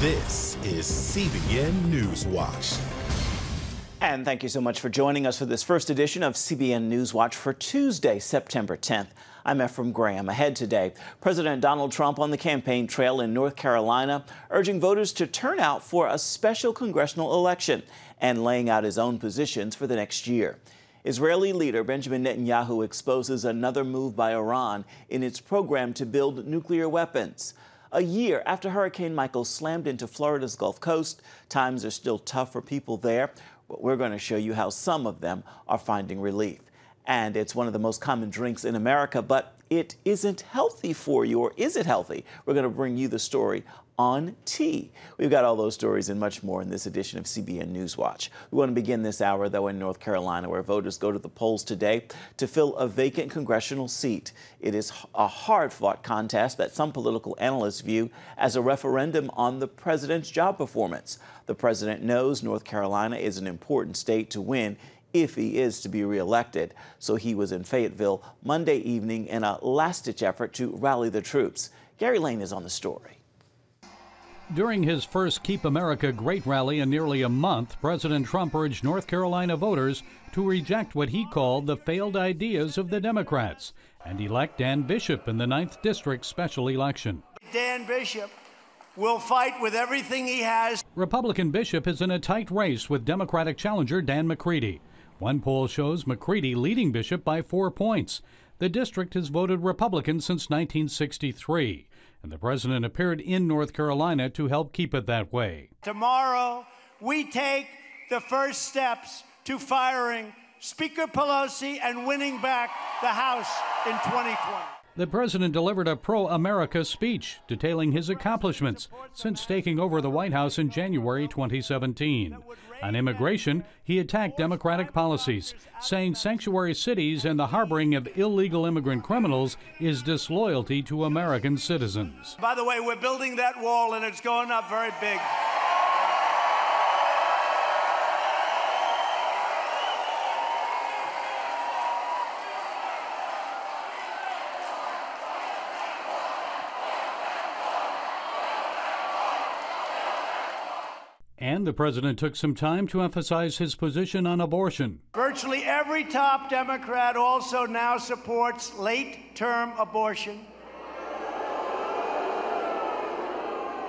This is CBN NewsWatch. And thank you so much for joining us for this first edition of CBN NewsWatch for Tuesday, September 10th. I'm Ephraim Graham. Ahead today, President Donald Trump on the campaign trail in North Carolina, urging voters to turn out for a special congressional election and laying out his own positions for the next year. Israeli leader Benjamin Netanyahu exposes another move by Iran in its program to build nuclear weapons. A year after Hurricane Michael slammed into Florida's Gulf Coast, times are still tough for people there, but we're going to show you how some of them are finding relief. And it's one of the most common drinks in America, but it isn't healthy for you, or is it healthy? We're going to bring you the story on tea. We've got all those stories and much more in this edition of CBN NewsWatch. We want to begin this hour, though, in North Carolina, where voters go to the polls today to fill a vacant congressional seat. It is a hard-fought contest that some political analysts view as a referendum on the president's job performance. The president knows North Carolina is an important state to win if he is to be reelected. So he was in Fayetteville Monday evening in a last-ditch effort to rally the troops. Gary Lane is on the story. During his first Keep America Great rally in nearly a month, President Trump urged North Carolina voters to reject what he called the failed ideas of the Democrats and elect Dan Bishop in the 9th District special election. Dan Bishop will fight with everything he has. Republican Bishop is in a tight race with Democratic challenger Dan McCready. One poll shows McCready leading Bishop by 4 points. The district has voted Republican since 1963. And the president appeared in North Carolina to help keep it that way. Tomorrow, we take the first steps to firing Speaker Pelosi and winning back the House in 2020. The president delivered a pro-America speech detailing his accomplishments since taking over the White House in January 2017. On immigration, he attacked Democratic policies, saying sanctuary cities and the harboring of illegal immigrant criminals is disloyalty to American citizens. By the way, we're building that wall, and it's going up very big. And the president took some time to emphasize his position on abortion. Virtually every top Democrat also now supports late-term abortion,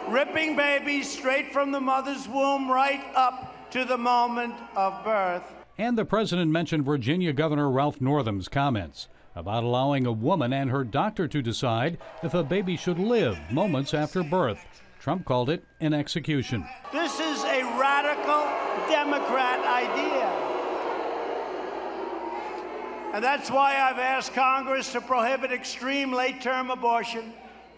ripping babies straight from the mother's womb right up to the moment of birth. And the president mentioned Virginia Governor Ralph Northam's comments about allowing a woman and her doctor to decide if a baby should live moments after birth. Trump called it an execution. This is a radical Democrat idea. And that's why I've asked Congress to prohibit extreme late-term abortion,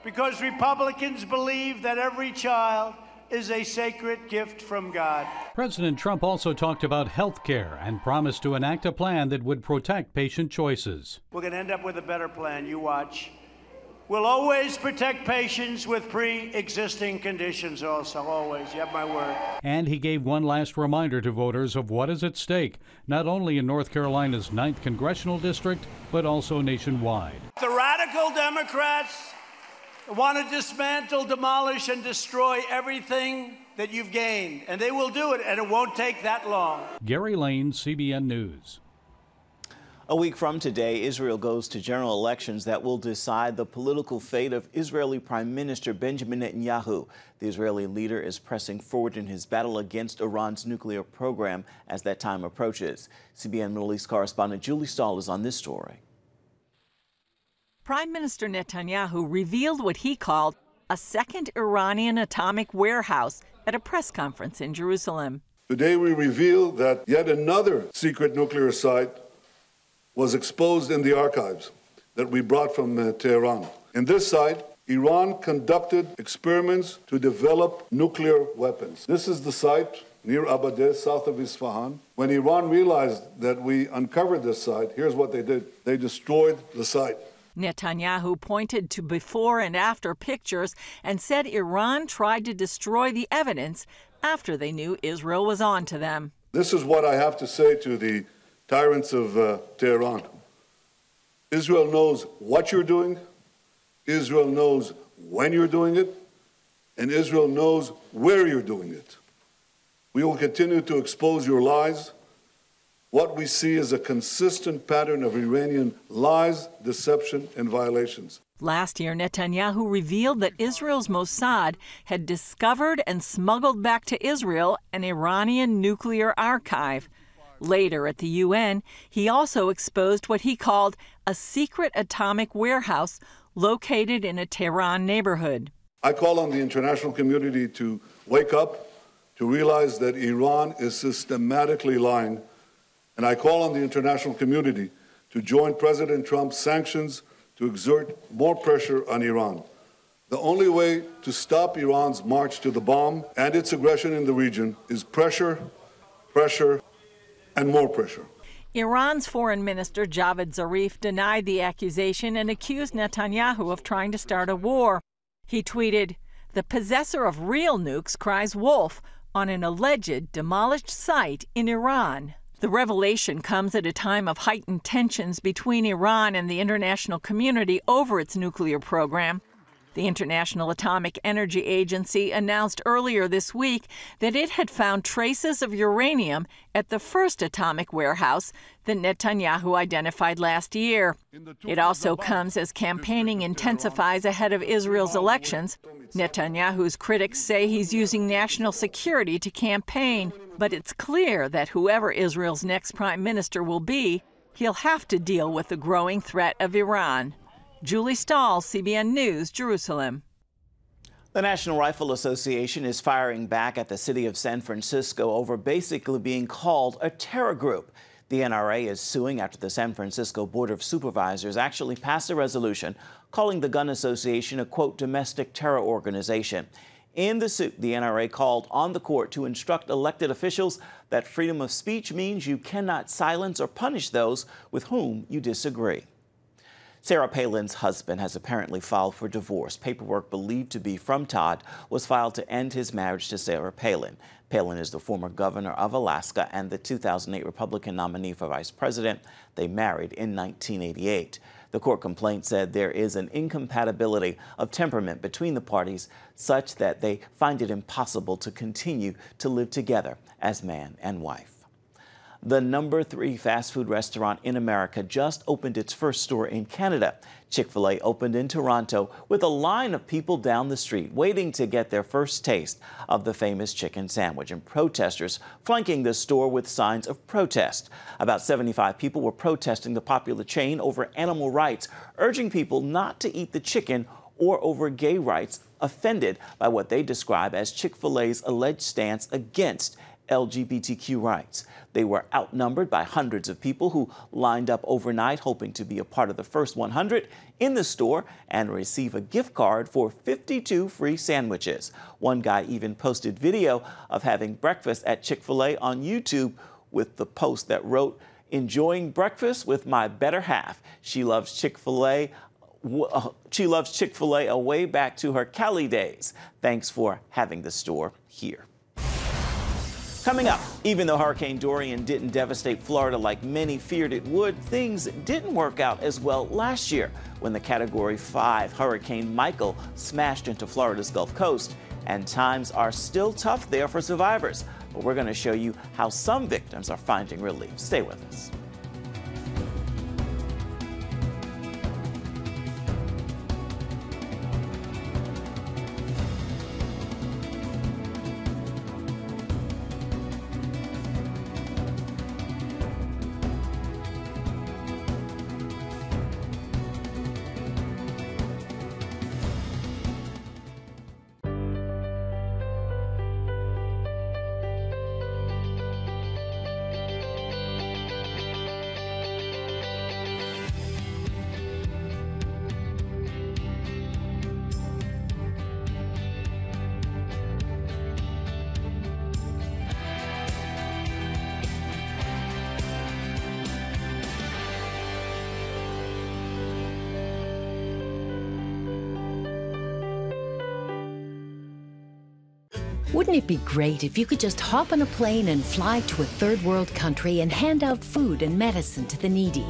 because Republicans believe that every child is a sacred gift from God. President Trump also talked about health care and promised to enact a plan that would protect patient choices. We're going to end up with a better plan. You watch. We'll always protect patients with pre-existing conditions also, always. You have my word. And he gave one last reminder to voters of what is at stake, not only in North Carolina's 9th Congressional District, but also nationwide. The radical Democrats want to dismantle, demolish, and destroy everything that you've gained. And they will do it, and it won't take that long. Gary Lane, CBN News. A week from today, Israel goes to general elections that will decide the political fate of Israeli Prime Minister Benjamin Netanyahu. The Israeli leader is pressing forward in his battle against Iran's nuclear program as that time approaches. CBN Middle East correspondent Julie Stahl is on this story. Prime Minister Netanyahu revealed what he called a second Iranian atomic warehouse at a press conference in Jerusalem. Today we reveal that yet another secret nuclear site was exposed in the archives that we brought from Tehran. In this site, Iran conducted experiments to develop nuclear weapons. This is the site near Abadeh, south of Isfahan. When Iran realized that we uncovered this site, here's what they did. They destroyed the site. Netanyahu pointed to before and after pictures and said Iran tried to destroy the evidence after they knew Israel was on to them. This is what I have to say to the tyrants of Tehran. Israel knows what you're doing. Israel knows when you're doing it. and Israel knows where you're doing it. We will continue to expose your lies. What we see is a consistent pattern of Iranian lies, deception, and violations. Last year, Netanyahu revealed that Israel's Mossad had discovered and smuggled back to Israel an Iranian nuclear archive. Later at the UN, he also exposed what he called a secret atomic warehouse located in a Tehran neighborhood. I call on the international community to wake up, to realize that Iran is systematically lying, and I call on the international community to join President Trump's sanctions to exert more pressure on Iran. The only way to stop Iran's march to the bomb and its aggression in the region is pressure, pressure, and more pressure. Iran's Foreign Minister Javad Zarif denied the accusation and accused Netanyahu of trying to start a war. He tweeted, "The possessor of real nukes cries wolf," on an alleged demolished site in Iran. The revelation comes at a time of heightened tensions between Iran and the international community over its nuclear program. The International Atomic Energy Agency announced earlier this week that it had found traces of uranium at the first atomic warehouse that Netanyahu identified last year. It also comes as campaigning intensifies ahead of Israel's elections. Netanyahu's critics say he's using national security to campaign, but it's clear that whoever Israel's next prime minister will be, he'll have to deal with the growing threat of Iran. Julie Stahl, CBN News, Jerusalem. The National Rifle Association is firing back at the city of San Francisco over basically being called a terror group. The NRA is suing after the San Francisco Board of Supervisors actually passed a resolution calling the gun association a, quote, domestic terror organization. In the suit, the NRA called on the court to instruct elected officials that freedom of speech means you cannot silence or punish those with whom you disagree. Sarah Palin's husband has apparently filed for divorce. Paperwork believed to be from Todd was filed to end his marriage to Sarah Palin. Palin is the former governor of Alaska and the 2008 Republican nominee for vice president. They married in 1988. The court complaint said there is an incompatibility of temperament between the parties such that they find it impossible to continue to live together as man and wife. The #3 fast food restaurant in America just opened its first store in Canada. Chick-fil-A opened in Toronto with a line of people down the street waiting to get their first taste of the famous chicken sandwich, and protesters flanking the store with signs of protest. About 75 people were protesting the popular chain over animal rights, urging people not to eat the chicken, or over gay rights, offended by what they describe as Chick-fil-A's alleged stance against LGBTQ rights. They were outnumbered by hundreds of people who lined up overnight hoping to be a part of the first 100 in the store and receive a gift card for 52 free sandwiches. One guy even posted video of having breakfast at Chick-fil-A on YouTube with the post that wrote, "Enjoying breakfast with my better half. She loves Chick-fil-A. She loves Chick-fil-A away back to her Cali days. Thanks for having the store here." Coming up, even though Hurricane Dorian didn't devastate Florida like many feared it would, things didn't work out as well last year when the Category 5 Hurricane Michael smashed into Florida's Gulf Coast. And times are still tough there for survivors. But we're going to show you how some victims are finding relief. Stay with us. Wouldn't it be great if you could just hop on a plane and fly to a third world country and hand out food and medicine to the needy?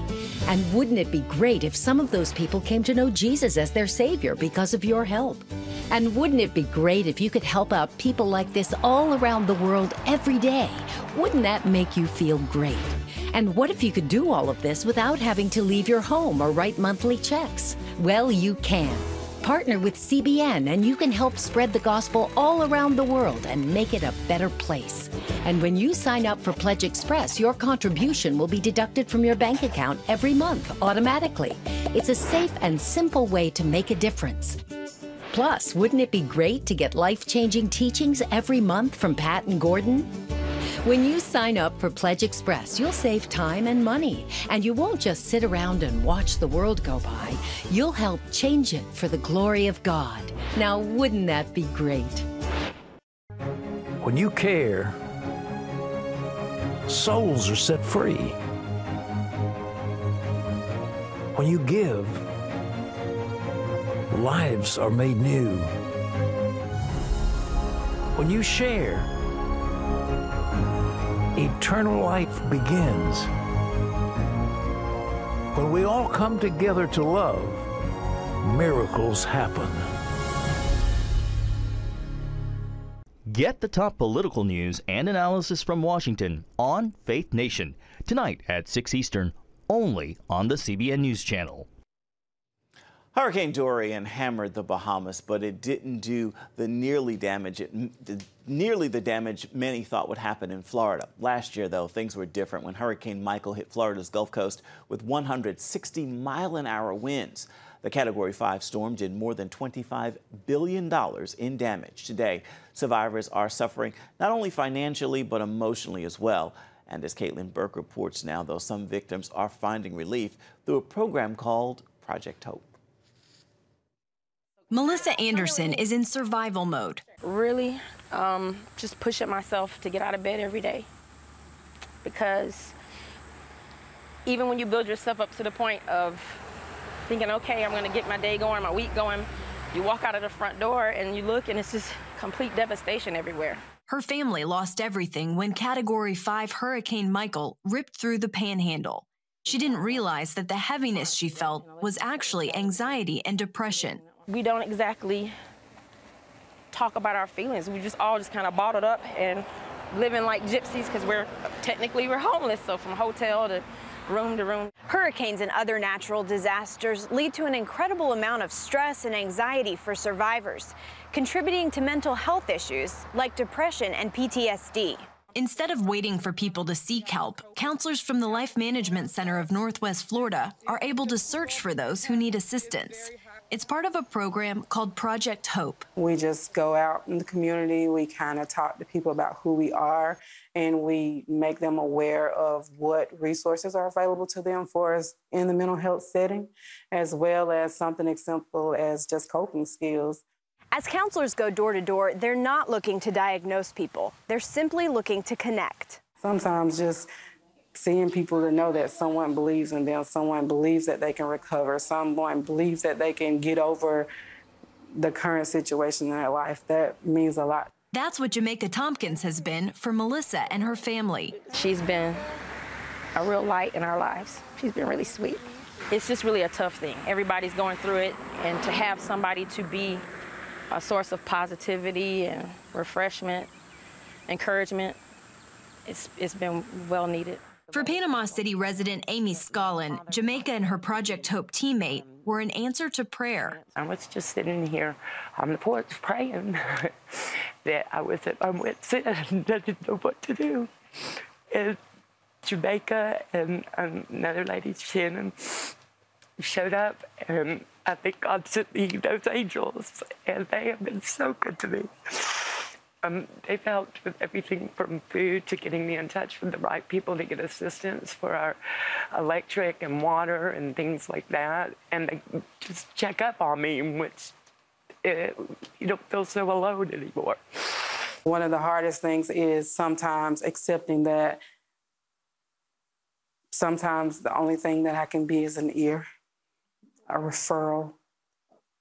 And wouldn't it be great if some of those people came to know Jesus as their Savior because of your help? And wouldn't it be great if you could help out people like this all around the world every day? Wouldn't that make you feel great? And what if you could do all of this without having to leave your home or write monthly checks? Well, you can. Partner with CBN and you can help spread the gospel all around the world and make it a better place. And when you sign up for Pledge Express, your contribution will be deducted from your bank account every month automatically. It's a safe and simple way to make a difference. Plus, wouldn't it be great to get life-changing teachings every month from Pat and Gordon? When you sign up for Pledge Express, you'll save time and money, and you won't just sit around and watch the world go by. You'll help change it for the glory of God. Now, wouldn't that be great? When you care, souls are set free. When you give, lives are made new. When you share, eternal life begins. When we all come together to love, miracles happen. Get the top political news and analysis from Washington on Faith Nation, tonight at 6 Eastern, only on the CBN News Channel. Hurricane Dorian hammered the Bahamas, but it didn't do the nearly the damage many thought would happen in Florida. Last year, though, things were different when Hurricane Michael hit Florida's Gulf Coast with 160-mile-an-hour winds. The Category 5 storm did more than $25 billion in damage. Today, survivors are suffering not only financially, but emotionally as well. And as Caitlin Burke reports now, though, some victims are finding relief through a program called Project Hope. Melissa Anderson is in survival mode. Really, just pushing myself to get out of bed every day. Because even when you build yourself up to the point of thinking, okay, I'm going to get my day going, my week going, you walk out of the front door and you look and it's just complete devastation everywhere. Her family lost everything when Category 5 Hurricane Michael ripped through the Panhandle. She didn't realize that the heaviness she felt was actually anxiety and depression. We don't exactly talk about our feelings. We just all kind of bottled up and living like gypsies because we're homeless, so from hotel to room. Hurricanes and other natural disasters lead to an incredible amount of stress and anxiety for survivors, contributing to mental health issues like depression and PTSD. Instead of waiting for people to seek help, counselors from the Life Management Center of Northwest Florida are able to search for those who need assistance. It's part of a program called Project Hope. We just go out in the community, we kind of talk to people about who we are, and we make them aware of what resources are available to them for us in the mental health setting, as well as something as simple as just coping skills. As counselors go door to door, they're not looking to diagnose people. They're simply looking to connect. Sometimes just seeing people to know that someone believes in them, someone believes that they can recover, someone believes that they can get over the current situation in their life, that means a lot. That's what Jamaica Tompkins has been for Melissa and her family. She's been a real light in our lives. She's been really sweet. It's just really a tough thing. Everybody's going through it, and to have somebody to be a source of positivity and refreshment, encouragement, it's been well needed. For Panama City resident Amy Scollin, Jamaica and her Project Hope teammate were an answer to prayer. I was just sitting here on the porch praying that I was at my wit's end and I didn't know what to do. And Jamaica and another lady, Shannon, showed up, and I think God sent me those angels, and they have been so good to me. They've helped with everything from food to getting me in touch with the right people to get assistance for our electric and water and things like that. And they just check up on me, which you don't feel so alone anymore. One of the hardest things is sometimes accepting that sometimes the only thing that I can be is an ear, a referral,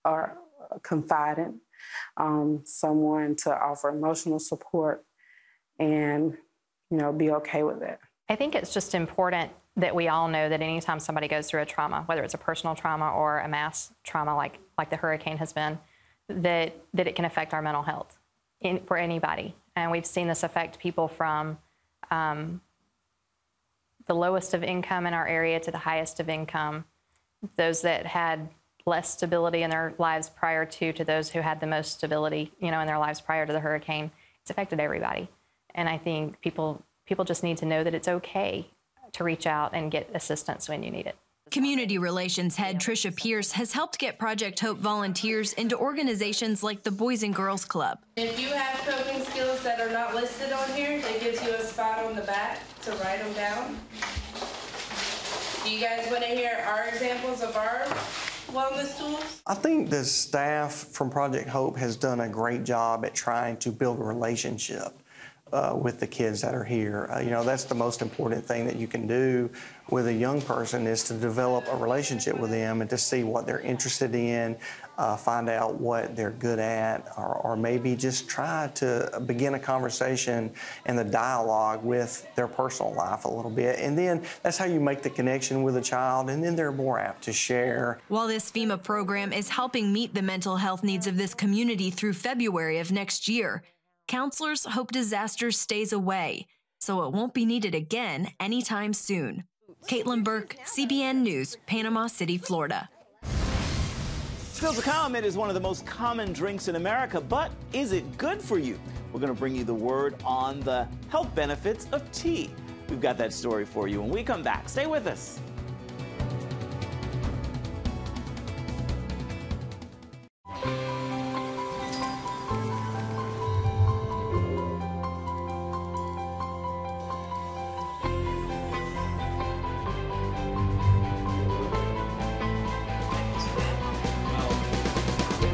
or a confidant. Someone to offer emotional support and, be okay with that. I think it's just important that we all know that anytime somebody goes through a trauma, whether it's a personal trauma or a mass trauma like the hurricane has been, that it can affect our mental health for anybody. And we've seen this affect people from the lowest of income in our area to the highest of income, those that had less stability in their lives prior to those who had the most stability, in their lives prior to the hurricane. It's affected everybody. And I think people just need to know that it's okay to reach out and get assistance when you need it. Community Relations Head Tricia Pierce has helped get Project Hope volunteers into organizations like the Boys and Girls Club. If you have coping skills that are not listed on here, that gives you a spot on the back to write them down. Do you guys want to hear our examples of our wellness tools? I think the staff from Project Hope has done a great job at trying to build a relationship with the kids that are here. That's the most important thing that you can do with a young person, is to develop a relationship with them and to see what they're interested in, find out what they're good at, or maybe just try to begin a conversation and the dialogue with their personal life a little bit. And then that's how you make the connection with a child, and then they're more apt to share. While this FEMA program is helping meet the mental health needs of this community through February of next year, counselors hope disaster stays away, so it won't be needed again anytime soon. Caitlin Burke, CBN News, Panama City, Florida. Still to come, it is one of the most common drinks in America, but is it good for you? We're going to bring you the word on the health benefits of tea. We've got that story for you when we come back. Stay with us.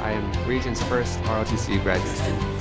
I am Region's first ROTC graduate student.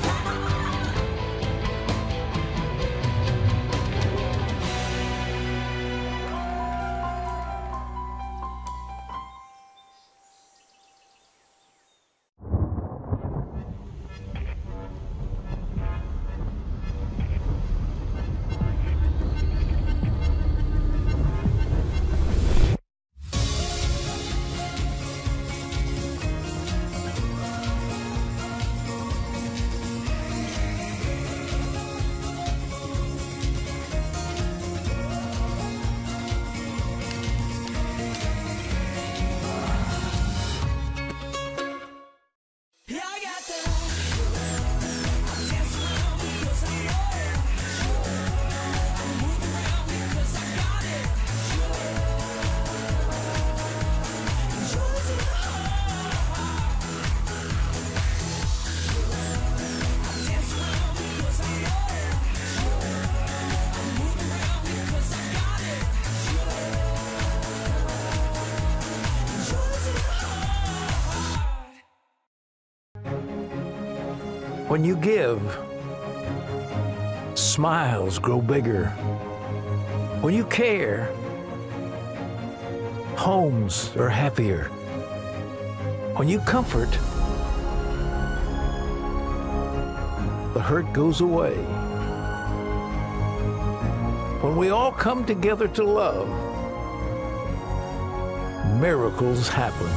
When you give, smiles grow bigger. When you care, homes are happier. When you comfort, the hurt goes away. When we all come together to love, miracles happen.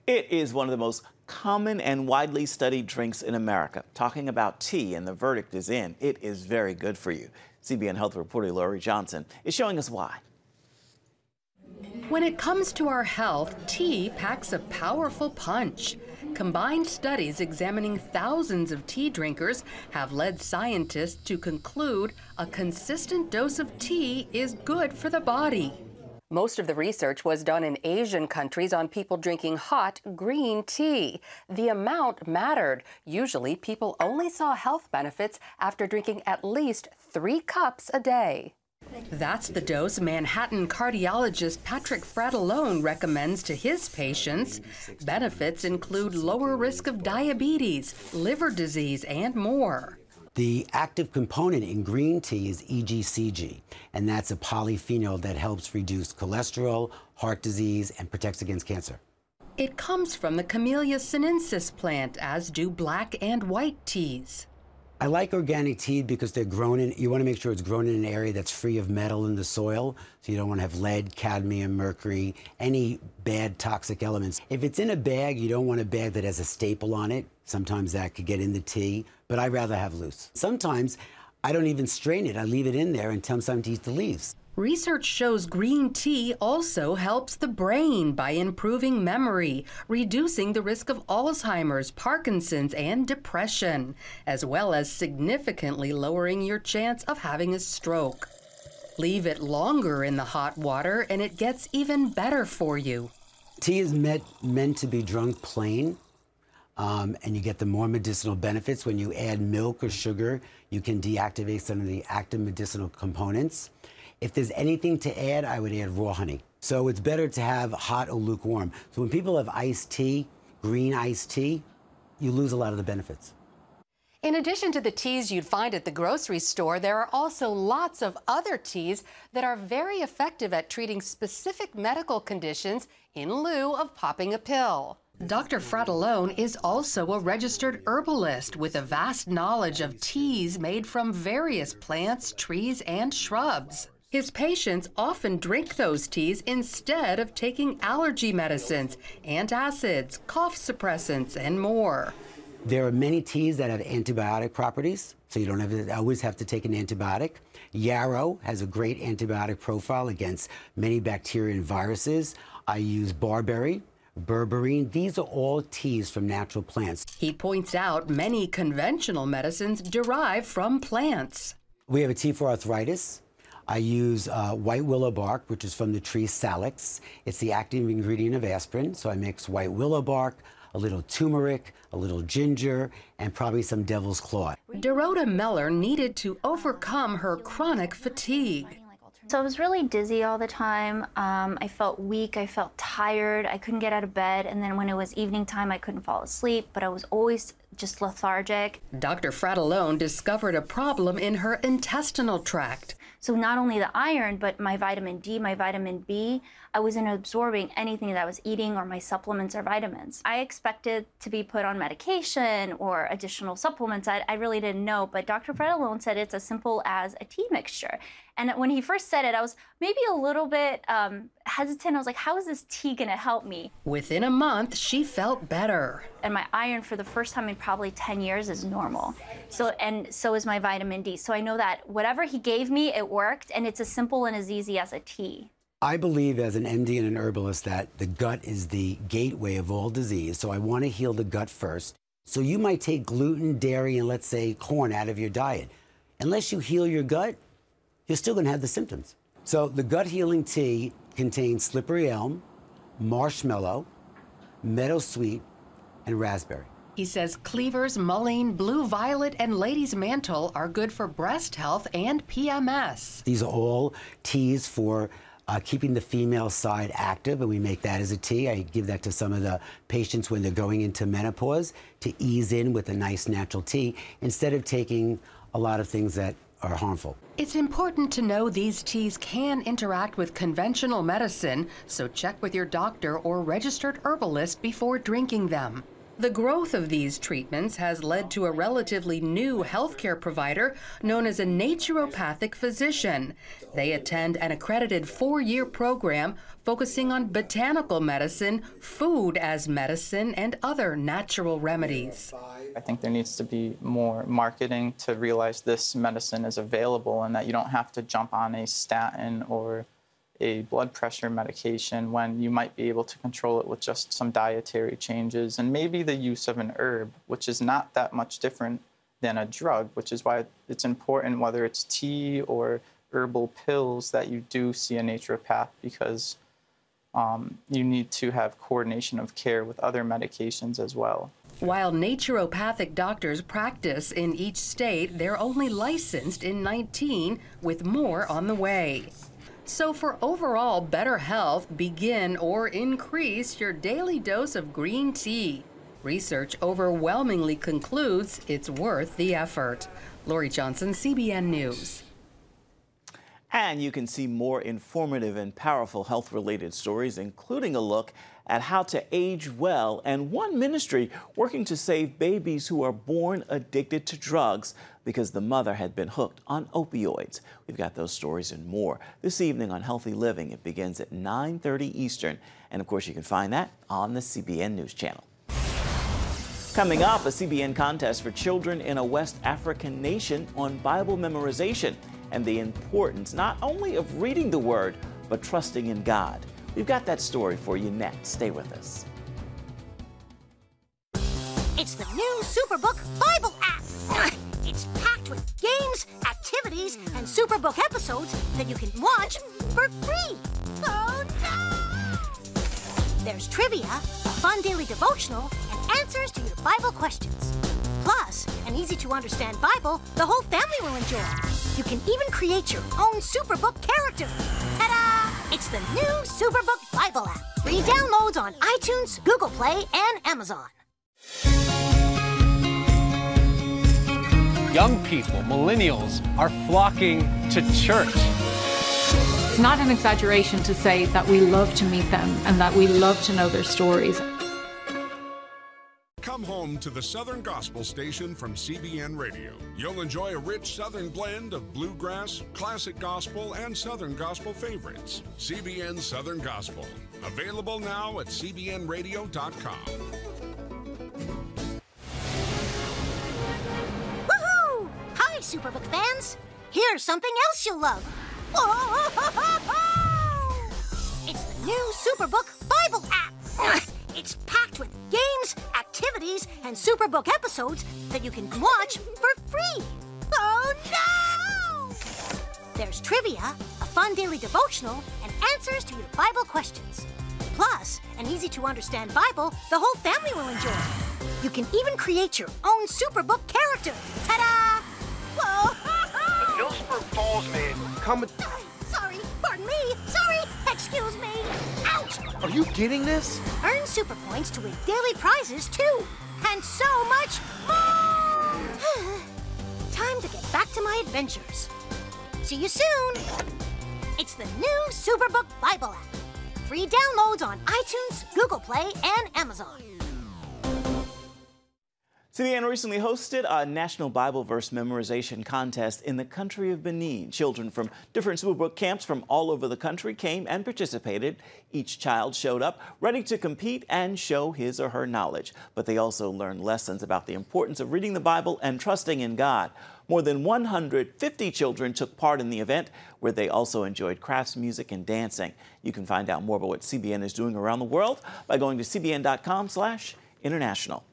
It is one of the most common and widely studied drinks in America. Talking about tea, and the verdict is in. It is very good for you. CBN Health reporter Lori Johnson is showing us why. When it comes to our health, tea packs a powerful punch. Combined studies examining thousands of tea drinkers have led scientists to conclude a consistent dose of tea is good for the body. Most of the research was done in Asian countries on people drinking hot green tea. The amount mattered. Usually, people only saw health benefits after drinking at least 3 cups a day. That's the dose Manhattan cardiologist Patrick Fratellone recommends to his patients. Benefits include lower risk of diabetes, liver disease, and more. The active component in green tea is EGCG, and that's a polyphenol that helps reduce cholesterol, heart disease, and protects against cancer. It comes from the Camellia sinensis plant, as do black and white teas. I like organic tea because they're grown in, you want to make sure it's grown in an area that's free of metal in the soil. So you don't want to have lead, cadmium, mercury, any bad toxic elements. If it's in a bag, you don't want a bag that has a staple on it. Sometimes that could get in the tea, but I'd rather have loose. Sometimes I don't even strain it. I leave it in there and tell them time to eat the leaves. Research shows green tea also helps the brain by improving memory, reducing the risk of Alzheimer's, Parkinson's, and depression, as well as significantly lowering your chance of having a stroke. Leave it longer in the hot water and it gets even better for you. Tea is meant to be drunk plain, and you get the more medicinal benefits. When you add milk or sugar, you can deactivate some of the active medicinal components. If there's anything to add, I would add raw honey. So it's better to have hot or lukewarm. So when people have iced tea, green iced tea, you lose a lot of the benefits. In addition to the teas you'd find at the grocery store, there are also lots of other teas that are very effective at treating specific medical conditions in lieu of popping a pill. Dr. Fratellone is also a registered herbalist with a vast knowledge of teas made from various plants, trees, and shrubs. His patients often drink those teas instead of taking allergy medicines, antacids, cough suppressants, and more. There are many teas that have antibiotic properties, so you don't always have to take an antibiotic. Yarrow has a great antibiotic profile against many bacteria and viruses. I use barberry, berberine. These are all teas from natural plants. He points out many conventional medicines derive from plants. We have a tea for arthritis. I use white willow bark, which is from the tree Salix. It's the active ingredient of aspirin, so I mix white willow bark, a little turmeric, a little ginger, and probably some devil's claw. Dorota Meller needed to overcome her chronic fatigue. So I was really dizzy all the time. I felt weak, I felt tired, I couldn't get out of bed, and then when it was evening time, I couldn't fall asleep, but I was always just lethargic. Dr. Fratellone discovered a problem in her intestinal tract. So not only the iron, but my vitamin D, my vitamin B, I wasn't absorbing anything that I was eating or my supplements or vitamins. I expected to be put on medication or additional supplements. I really didn't know, but Dr. Fratellone said it's as simple as a tea mixture. And when he first said it, I was maybe a little bit hesitant. I was like, how is this tea gonna help me? Within a month, she felt better. And my iron for the first time in probably 10 years is normal. And so is my vitamin D. So I know that whatever he gave me, it worked, and it's as simple and as easy as a tea. I believe as an MD and an herbalist that the gut is the gateway of all disease, so I want to heal the gut first. So you might take gluten, dairy, and let's say corn out of your diet. Unless you heal your gut, you're still going to have the symptoms. So the gut healing tea contains slippery elm, marshmallow, meadowsweet, and raspberry. He says cleavers, mullein, blue violet, and lady's mantle are good for breast health and PMS. These are all teas for keeping the female side active, and we make that as a tea. I give that to some of the patients when they're going into menopause to ease in with a nice natural tea instead of taking a lot of things that are harmful. It's important to know these teas can interact with conventional medicine, so check with your doctor or registered herbalist before drinking them. The growth of these treatments has led to a relatively new healthcare provider known as a naturopathic physician. They attend an accredited 4-year program focusing on botanical medicine, food as medicine, and other natural remedies. I think there needs to be more marketing to realize this medicine is available and that you don't have to jump on a statin or a blood pressure medication when you might be able to control it with just some dietary changes and maybe the use of an herb, which is not that much different than a drug, which is why it's important, whether it's tea or herbal pills, that you do see a naturopath, because you need to have coordination of care with other medications as well. While naturopathic doctors practice in each state, they're only licensed in 19, with more on the way. So for overall better health, begin or increase your daily dose of green tea. Research overwhelmingly concludes it's worth the effort. Lori Johnson, CBN News. And you can see more informative and powerful health-related stories, including a look at how to age well and one ministry working to save babies who are born addicted to drugs because the mother had been hooked on opioids. We've got those stories and more this evening on Healthy Living. It begins at 9:30 Eastern. And of course, you can find that on the CBN News Channel. Coming up, a CBN contest for children in a West African nation on Bible memorization and the importance not only of reading the Word, but trusting in God. We've got that story for you next. Stay with us. It's the new Superbook Bible app. It's packed with games, activities, and Superbook episodes that you can watch for free. Oh, no! There's trivia, a fun daily devotional, and answers to your Bible questions. Plus, an easy-to-understand Bible the whole family will enjoy. You can even create your own Superbook character. Ta-da! It's the new Superbook Bible app. Free downloads on iTunes, Google Play, and Amazon. Young people, millennials, are flocking to church. It's not an exaggeration to say that we love to meet them and that we love to know their stories. Come home to the Southern Gospel Station from CBN Radio. You'll enjoy a rich Southern blend of bluegrass, classic gospel, and Southern gospel favorites. CBN Southern Gospel. Available now at cbnradio.com. Woohoo! Hi, Superbook fans. Here's something else you'll love. It's the new Superbook Bible app. It's packed with games, activities, and Superbook episodes that you can watch for free. Oh, no! There's trivia, a fun daily devotional, and answers to your Bible questions. Plus, an easy-to-understand Bible the whole family will enjoy. You can even create your own Superbook character. Ta-da! Whoa! Millsburg Falls man, come... Sorry, pardon me. Sorry, excuse me. Ouch! Are you getting this? Earn super points to win daily prizes, too. And so much more! Time to get back to my adventures. See you soon! It's the new Superbook Bible app. Free downloads on iTunes, Google Play, and Amazon. CBN recently hosted a National Bible Verse Memorization Contest in the country of Benin. Children from different Superbook camps from all over the country came and participated. Each child showed up ready to compete and show his or her knowledge. But they also learned lessons about the importance of reading the Bible and trusting in God. More than 150 children took part in the event, where they also enjoyed crafts, music, and dancing. You can find out more about what CBN is doing around the world by going to cbn.com/international.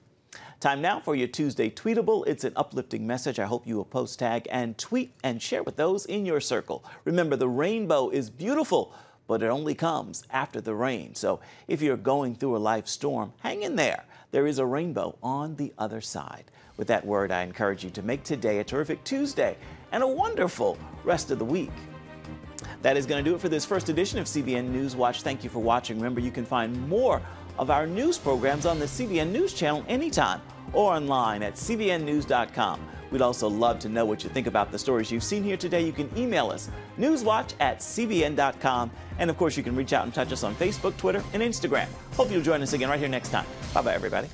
Time now for your Tuesday Tweetable. It's an uplifting message. I hope you will post, tag, and tweet and share with those in your circle. Remember, the rainbow is beautiful, but it only comes after the rain. So if you're going through a life storm, hang in there. There is a rainbow on the other side. With that word, I encourage you to make today a terrific Tuesday and a wonderful rest of the week. That is going to do it for this first edition of CBN News Watch. Thank you for watching. Remember, you can find more of our news programs on the CBN News Channel anytime or online at cbnnews.com. We'd also love to know what you think about the stories you've seen here today. You can email us, newswatch@cbn.com. And of course, you can reach out and touch us on Facebook, Twitter, and Instagram. Hope you'll join us again right here next time. Bye-bye, everybody.